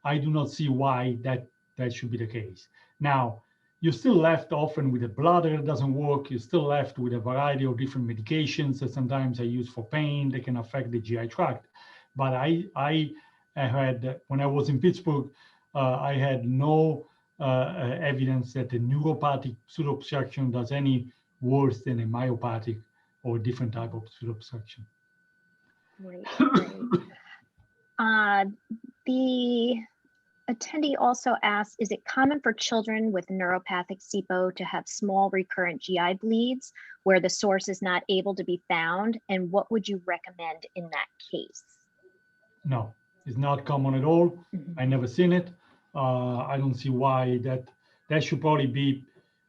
Speaker 2: I do not see why that should be the case. Now, you're still left often with a bladder that doesn't work. You're still left with a variety of different medications that sometimes I use for pain. They can affect the GI tract. But I had, when I was in Pittsburgh, I had no evidence that a neuropathic pseudo-obstruction does any worse than a myopathic or a different type of pseudo-obstruction.
Speaker 1: Great, great. The attendee also asked, is it common for children with neuropathic SIBO to have small recurrent GI bleeds where the source is not able to be found? And what would you recommend in that case?
Speaker 2: No, it's not common at all. I never seen it. I don't see why that should probably be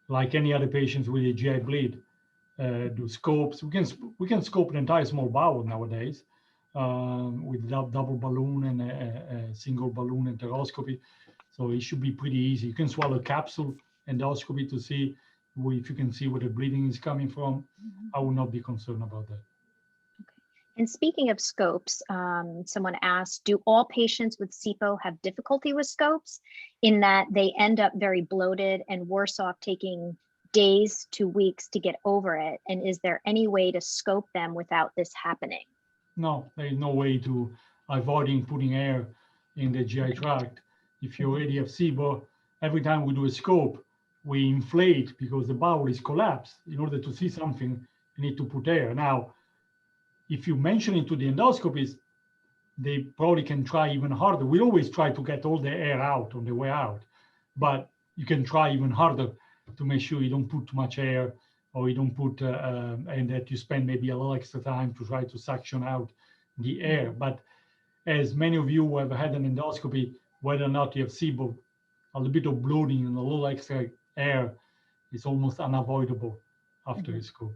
Speaker 2: like any other patients with a GI bleed. Do scopes. We can scope an entire small bowel nowadays with double balloon and a single balloon enteroscopy. So it should be pretty easy. You can swallow a capsule endoscopy to see if you can see where the bleeding is coming from. I would not be concerned about that.
Speaker 1: And speaking of scopes, someone asked, do all patients with SIBO have difficulty with scopes in that they end up very bloated and worse off taking days to weeks to get over it? And is there any way to scope them without this happening?
Speaker 2: No, there is no way to avoiding putting air in the GI tract. If you already have SIBO, every time we do a scope, we inflate because the bowel is collapsed. In order to see something, you need to put air. Now, if you mention it to the endoscopists, they probably can try even harder. We always try to get all the air out on the way out, but you can try even harder to make sure you don't put too much air, or you don't put, and that you spend maybe a little extra time to try to suction out the air. But as many of you have had an endoscopy, whether or not you have SIBO, a little bit of bloating and a little extra air is almost unavoidable after a scope.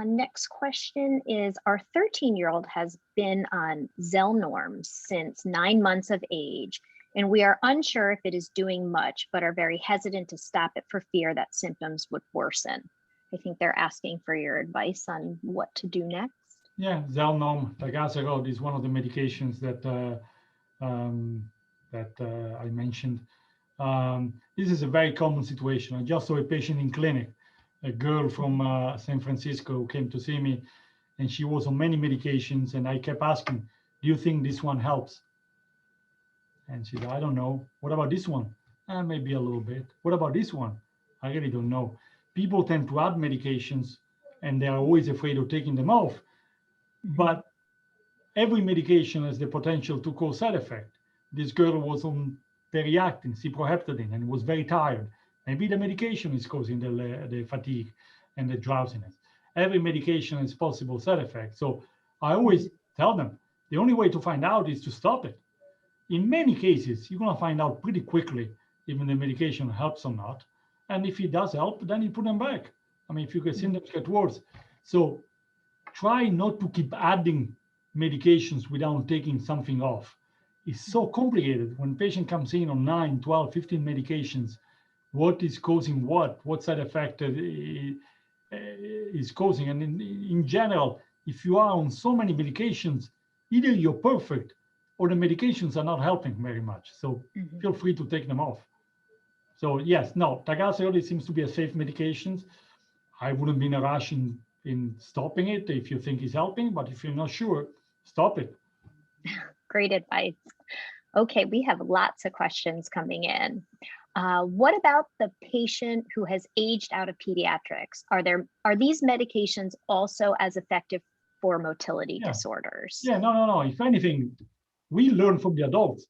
Speaker 1: Next question is, our 13-year-old has been on Zelnorm since 9 months of age, and we are unsure if it is doing much, but are very hesitant to stop it for fear that symptoms would worsen. I think they're asking for your advice on what to do next. Yeah,
Speaker 2: Zelnorm, Tagatha is one of the medications that I mentioned. This is a very common situation. I just saw a patient in clinic, a girl from San Francisco who came to see me, and she was on many medications, and I kept asking, do you think this one helps? And she said, I don't know. What about this one? Maybe a little bit. What about this one? I really don't know. People tend to add medications, and they are always afraid of taking them off. But every medication has the potential to cause side effect. This girl was on Periactin, cyproheptadine, and was very tired. Maybe the medication is causing the fatigue and the drowsiness. Every medication has possible side effects. So I always tell them, The only way to find out is to stop it. In many cases, you're going to find out pretty quickly if the medication helps or not. And if it does help, then you put them back. I mean, if your symptoms get worse. So try not to keep adding medications without taking something off. It's so complicated. When a patient comes in on 9, 12, 15 medications, what is causing what side effect is causing. And in general, if you are on so many medications, either you're perfect or the medications are not helping very much. So feel free to take them off. So yes, no, Tagatha really seems to be a safe medication. I wouldn't be in a rush in stopping it if you think it's helping, but if you're not sure, stop it.
Speaker 1: Great advice. Okay, we have lots of questions coming in. What about the patient who has aged out of pediatrics? Are these medications also as effective for motility disorders?
Speaker 2: Yeah, no. If anything, we learn from the adults.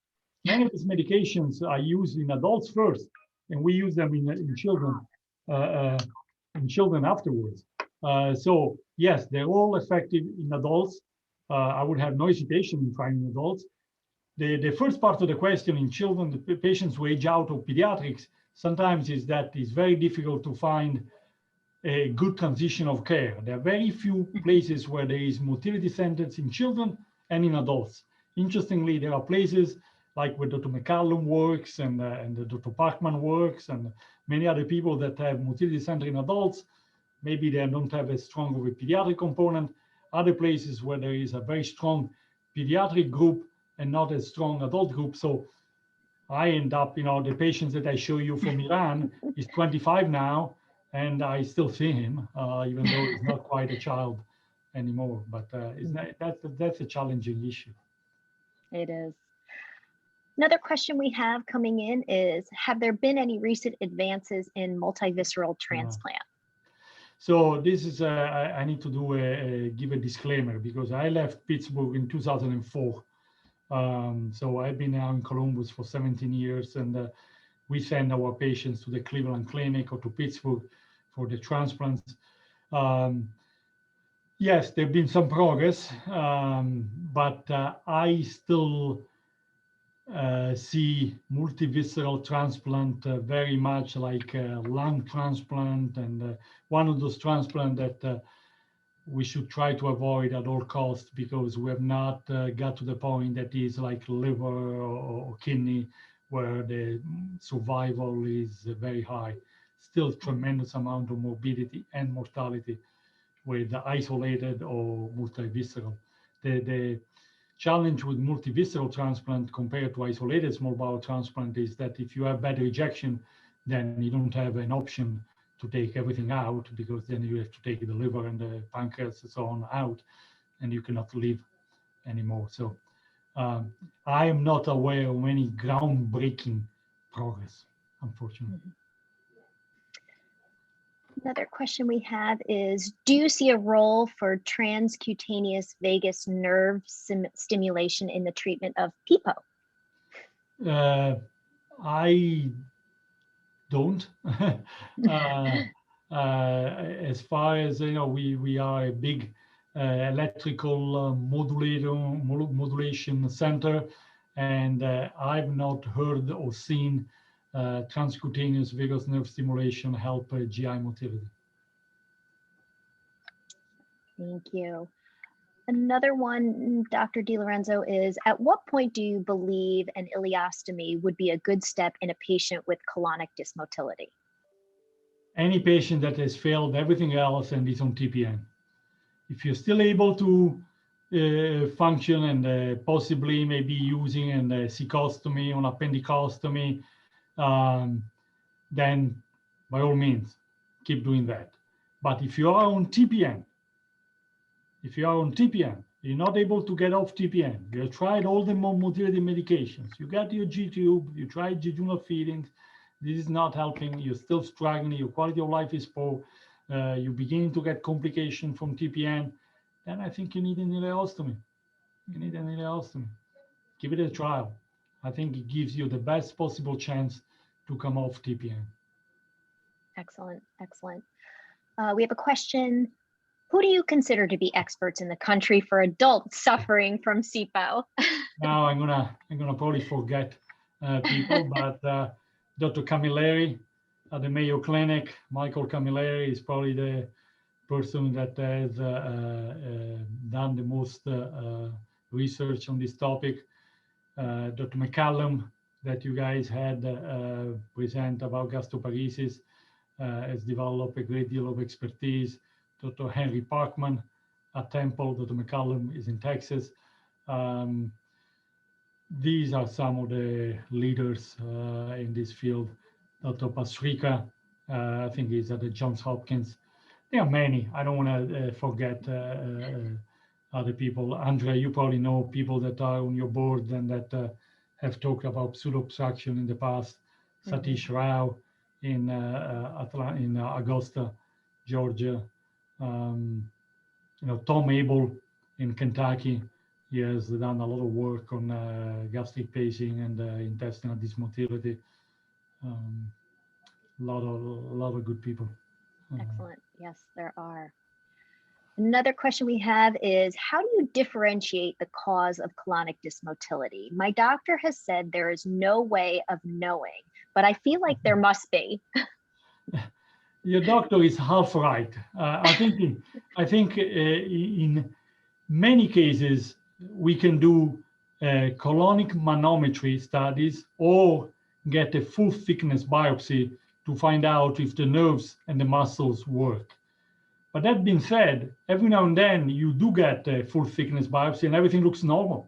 Speaker 2: Many of these medications are used in adults first, and we use them in children afterwards. So yes, they're all effective in adults. I would have no hesitation in trying in adults. The first part of the question in children, the patients who age out of pediatrics, sometimes is that it's very difficult to find a good transition of care. There are very few places where there is motility centers in children and in adults. Interestingly, there are places like where Dr. McCallum works and Dr. Parkman works and many other people that have motility center in adults. Maybe they don't have as strong of a pediatric component. Other places where there is a very strong pediatric group and not as strong adult group. So I end up, the patients that I show you from Iran is 25 now, and I still see him, even though he's not quite a child anymore. But that's a challenging issue.
Speaker 1: It is. Another question we have coming in is, have there been any recent advances in multivisceral transplant?
Speaker 2: So this is, I need to give a disclaimer because I left Pittsburgh in 2004. So I've been now in Columbus for 17 years, and we send our patients to the Cleveland Clinic or to Pittsburgh for the transplants. Yes, there's been some progress, but I still see multivisceral transplant very much like lung transplant, and one of those transplants that we should try to avoid at all costs because we have not got to the point that is like liver or kidney where the survival is very high. Still tremendous amount of morbidity and mortality with isolated or multivisceral. The challenge with multivisceral transplant compared to isolated small bowel transplant is that if you have bad rejection, then you don't have an option to take everything out because then you have to take the liver and the pancreas and so on out, and you cannot live anymore. So I am not aware of any groundbreaking progress, unfortunately.
Speaker 1: Another question we have is, do you see a role for transcutaneous vagus nerve stimulation in the treatment of PIPO?
Speaker 2: I don't. As far as we are a big electrical modulation center, and I've not heard or seen transcutaneous vagus nerve stimulation help GI motility.
Speaker 1: Thank you. Another one, Dr. Lorenzo, is at what point do you believe an ileostomy would be a good step in a patient with colonic dysmotility?
Speaker 2: Any patient that has failed everything else and is on TPN. If you're still able to function and possibly maybe using a cecostomy or appendicostomy, then by all means, keep doing that. But if you are on TPN, you're not able to get off TPN, you have tried all the motility medications, you got your G-tube, you tried jejunal feedings, this is not helping, you're still struggling, your quality of life is poor, you're beginning to get complications from TPN, then I think you need an ileostomy. Give it a trial. I think it gives you the best possible chance to come off TPN.
Speaker 1: Excellent, excellent. We have a question. Who do you consider to be experts in the country for adults suffering from SIPO?
Speaker 2: Now I'm gonna probably forget people, but Dr. Camilleri at the Mayo Clinic, Michael Camilleri is probably the person that has done the most research on this topic. Dr. McCallum, that you guys had present about gastroparesis, has developed a great deal of expertise. Dr. Henry Parkman at Temple, Dr. McCallum is in Texas. These are some of the leaders in this field. Dr. Pasrika, I think he's at the Johns Hopkins. There are many. I don't want to forget other people. Andrea, you probably know people that are on your board and that have talked about pseudo-obstruction in the past. Satish Rao in Augusta, Georgia. Tom Abel in Kentucky. He has done a lot of work on gastric pacing and intestinal dysmotility. A lot of good people.
Speaker 1: Excellent. Yes, there are. Another question we have is, how do you differentiate the cause of colonic dysmotility? My doctor has said there is no way of knowing, but I feel like there must be.
Speaker 2: Your doctor is half right. I think in many cases we can do colonic manometry studies or get a full thickness biopsy to find out if the nerves and the muscles work. But that being said, every now and then you do get a full thickness biopsy and everything looks normal.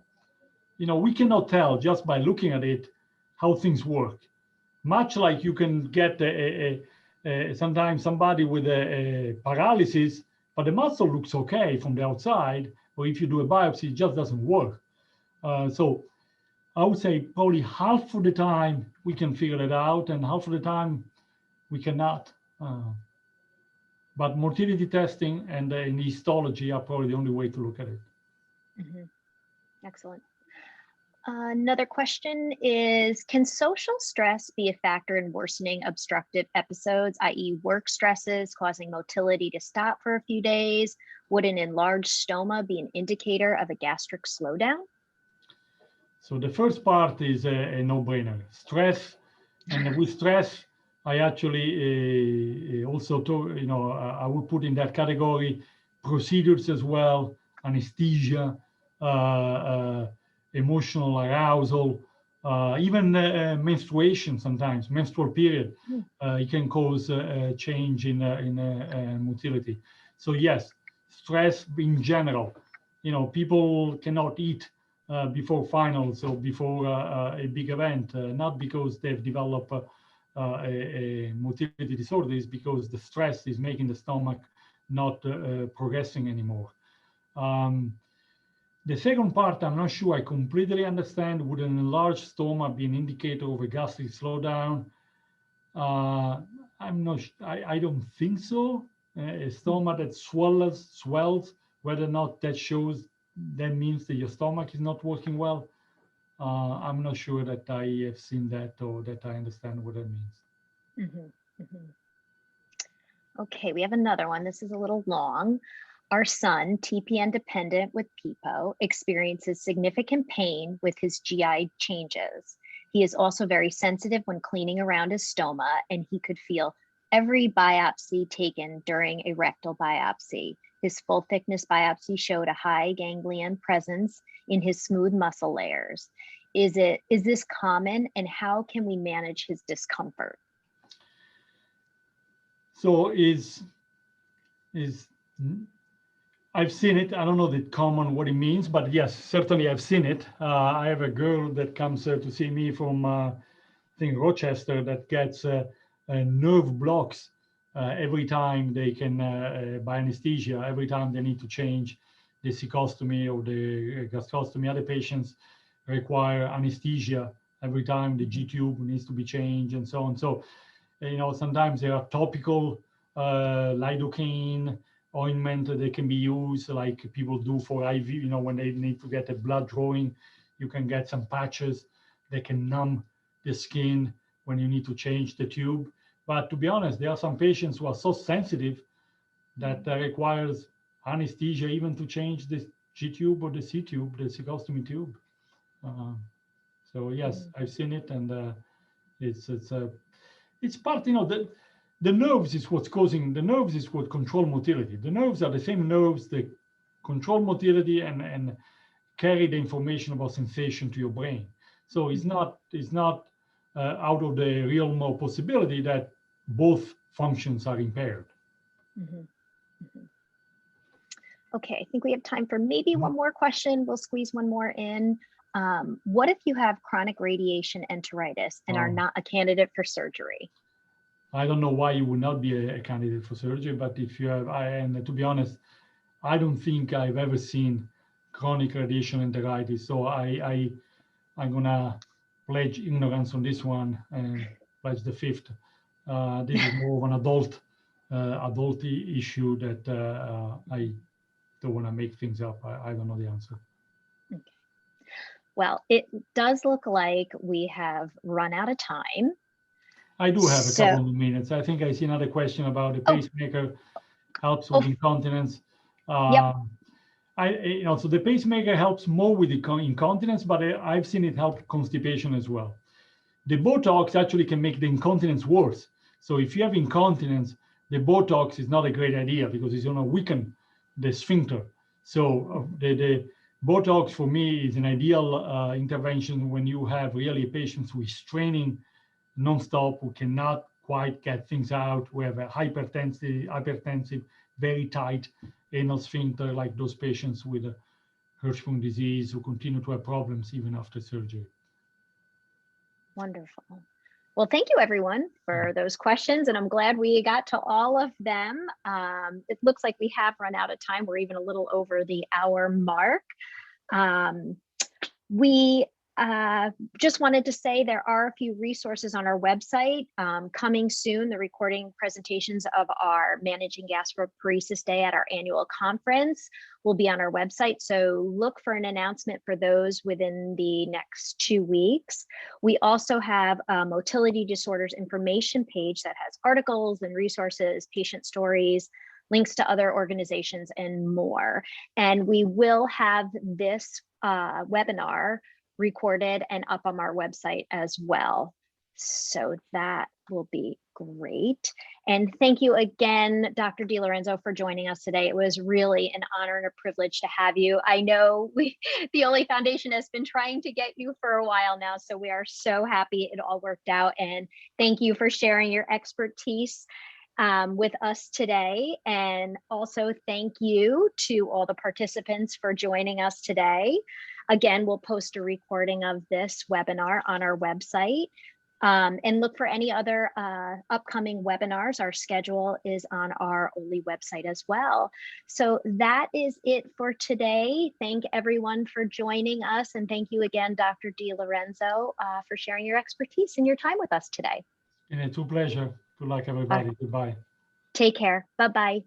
Speaker 2: We cannot tell just by looking at it how things work. Much like you can get sometimes somebody with a paralysis, but the muscle looks okay from the outside, or if you do a biopsy, it just doesn't work. So I would say probably half of the time we can figure it out and half of the time we cannot. But motility testing and histology are probably the only way to look at it.
Speaker 1: Mm-hmm. Excellent. Another question is, can social stress be a factor in worsening obstructive episodes, i.e. work stresses causing motility to stop for a few days? Would an enlarged stoma be an indicator of a gastric slowdown?
Speaker 2: So the first part is a no-brainer. Stress, and with stress, I actually also, I would put in that category procedures as well, anesthesia, emotional arousal, even menstruation sometimes, menstrual period, it can cause a change in motility. So yes, stress in general. People cannot eat before finals or before a big event, not because they've developed a motility disorder, is because the stress is making the stomach not progressing anymore. The second part, I'm not sure I completely understand. Would an enlarged stoma be an indicator of a gastric slowdown? I'm not. I don't think so. A stoma that swells, whether or not that means that your stomach is not working well. I'm not sure that I have seen that or that I understand what that means.
Speaker 1: Mm-hmm. Mm-hmm. Okay, we have another one. This is a little long. Our son, TPN dependent with PIPO, experiences significant pain with his GI changes. He is also very sensitive when cleaning around his stoma, and he could feel every biopsy taken during a rectal biopsy. His full thickness biopsy showed a high ganglion presence in his smooth muscle layers. Is this common, and how can we manage his discomfort?
Speaker 2: So I've seen it. I don't know the common what it means, but yes, certainly I've seen it. I have a girl that comes to see me from I think Rochester that gets nerve blocks every time they can by anesthesia. Every time they need to change the cecostomy or the gastrostomy. Other patients require anesthesia every time the G tube needs to be changed and so on. So sometimes there are topical lidocaine ointment that can be used, like people do for IV, when they need to get a blood drawing, you can get some patches that can numb the skin when you need to change the tube. But to be honest, there are some patients who are so sensitive that requires anesthesia, even to change the G tube or the C tube, the cecostomy tube. So yes, I've seen it, and it's part, the nerves is what's causing, the nerves is what control motility. The nerves are the same nerves that control motility and carry the information about sensation to your brain. So it's not out of the realm of possibility that both functions are impaired.
Speaker 1: Okay, I think we have time for maybe one more question. We'll squeeze one more in. What if you have chronic radiation enteritis and are not a candidate for surgery?
Speaker 2: I don't know why you would not be a candidate for surgery, but if you have, and to be honest, I don't think I've ever seen chronic radiation enteritis. So I'm gonna pledge ignorance on this one and pledge the fifth. This is more of an adult issue that I don't want to make things up. I don't know the answer.
Speaker 1: Okay. Well, it does look like we have run out of time.
Speaker 2: I do have a couple of minutes. I think I see another question about the pacemaker helps with incontinence. So the pacemaker helps more with the incontinence, but I've seen it help constipation as well. The Botox actually can make the incontinence worse. So if you have incontinence, the Botox is not a great idea because it's going to weaken the sphincter. So the Botox for me is an ideal intervention when you have really patients who is straining nonstop, who cannot quite get things out, who have a hypertensive, very tight anal sphincter, like those patients with Hirschsprung disease who continue to have problems even after surgery.
Speaker 1: Wonderful. Well, thank you everyone for those questions, and I'm glad we got to all of them. It looks like we have run out of time. We're even a little over the hour mark. We just wanted to say there are a few resources on our website coming soon. The recording presentations of our Managing Gastroparesis Day at our annual conference will be on our website. So look for an announcement for those within the next 2 weeks. We also have a motility disorders information page that has articles and resources, patient stories, links to other organizations, and more. And we will have this webinar recorded and up on our website as well. So that will be great. And thank you again, Dr. Lorenzo, for joining us today. It was really an honor and a privilege to have you. I know the Oley Foundation has been trying to get you for a while now, so we are so happy it all worked out. And thank you for sharing your expertise with us today. And also thank you to all the participants for joining us today. Again, we'll post a recording of this webinar on our website, and look for any other upcoming webinars. Our schedule is on our Oley website as well. So that is it for today. Thank everyone for joining us. And thank you again, Dr. Lorenzo, for sharing your expertise and your time with us today.
Speaker 2: And it's a pleasure. Good luck, everybody. Goodbye.
Speaker 1: Take care. Bye-bye.